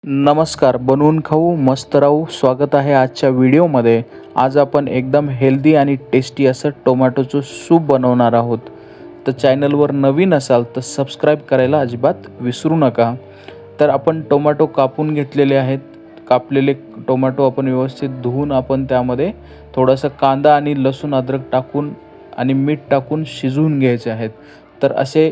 नमस्कार, बनवून खाऊ मस्त राहू. स्वागत आहे आजच्या व्हिडिओमध्ये. आज आपण एकदम हेल्दी आणि टेस्टी असं टोमॅटोचं सूप बनवणार आहोत. तर चॅनलवर नवीन असाल तर सबस्क्राईब करायला अजिबात विसरू नका. तर आपण टोमॅटो कापून घेतलेले आहेत. कापलेले टोमॅटो आपण व्यवस्थित धुवून आपण त्यामध्ये थोडासा कांदा आणि लसूण अद्रक टाकून आणि मीठ टाकून शिजवून घ्यायचे आहेत. तर असे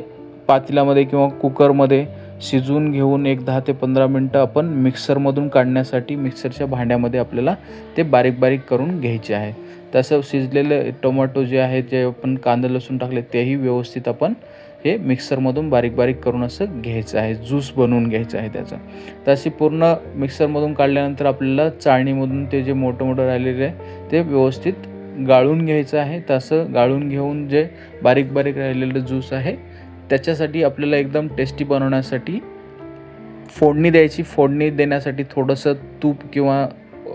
पातेल्यामध्ये किंवा कुकरमध्ये शिजवून घेऊन एक 10 ते 15 मिनटं आपण मिक्सरमधून काढण्यासाठी मिक्सरच्या भांड्यामध्ये आपल्याला ते बारीक बारीक करून घ्यायचे आहे. तसं शिजलेले टोमॅटो जे आहे, जे आपण कांदा लसूण टाकले तेही व्यवस्थित आपण हे मिक्सरमधून बारीक बारीक करून असं घ्यायचं आहे. ज्यूस बनवून घ्यायचं आहे त्याचा. तर अशी पूर्ण मिक्सरमधून काढल्यानंतर आपल्याला चाळणीमधून ते जे मोठं मोठं राहिलेलं आहे ते व्यवस्थित गाळून घ्यायचं आहे. तसं गाळून घेऊन जे बारीक बारीक राहिलेलं ज्यूस आहे त्याच्यासाठी आपल्याला एकदम टेस्टी बनवण्यासाठी फोडणी द्यायची. फोडणी देण्यासाठी थोडंसं तूप किंवा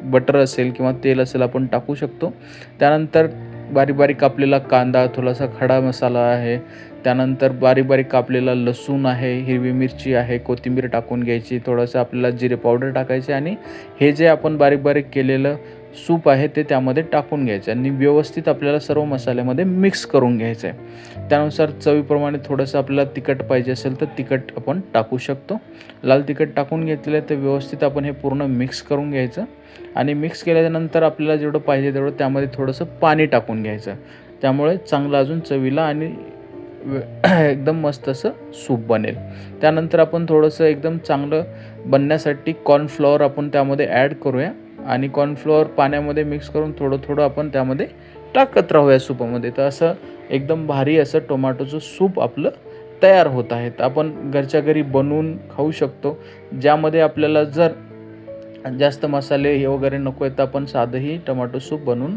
बटर असेल किंवा तेल असेल आपण टाकू शकतो. त्यानंतर बारीक बारीक कापलेला कांदा, थोडासा खडा मसाला आहे, त्यानंतर बारीक बारीक कापलेला लसूण आहे, हिरवी मिरची आहे, कोथिंबीर टाकून घ्यायची, थोडंसं आपल्याला जिरे पावडर टाकायचे आणि हे जे आपण बारीक बारीक केलेलं सूप आहे ते त्यामध्ये टाकून घ्यायचं आणि व्यवस्थित आपल्याला सर्व मसाल्यामध्ये मिक्स करून घ्यायचं आहे. त्यानुसार चवीप्रमाणे थोडंसं आपल्याला तिखट पाहिजे असेल तर तिखट आपण टाकू शकतो. लाल तिखट टाकून घेतलेलं आहे तर व्यवस्थित आपण हे पूर्ण मिक्स करून घ्यायचं आणि मिक्स केल्यानंतर आपल्याला जेवढं पाहिजे तेवढं त्यामध्ये थोडंसं पाणी टाकून घ्यायचं. त्यामुळे चांगलं अजून चवीला आणि एकदम मस्त असं सूप बनेल. त्यानंतर आपण थोडंसं एकदम चांगलं बनण्यासाठी कॉर्नफ्लॉवर आपण त्यामध्ये ॲड करूया आणि कॉर्नफ्लॉवर पाण्यामध्ये मिक्स करून थोडं थोडं आपण त्यामध्ये टाकत राहूया सूपामध्ये. तर असं एकदम भारी असं टोमॅटोचं सूप आपलं तयार होत आहे. तर आपण घरच्या घरी बनवून खाऊ शकतो. ज्यामध्ये आपल्याला जर जास्त मसाले हे वगैरे नको आहेत तर आपण साधंही टोमॅटो सूप बनवून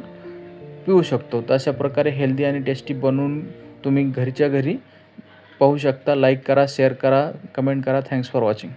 पिऊ शकतो. तर अशा प्रकारे हेल्दी आणि टेस्टी बनवून तुम्ही घरच्या घरी पाहू शकता. लाईक करा, शेअर करा, कमेंट करा. Thanks for watching.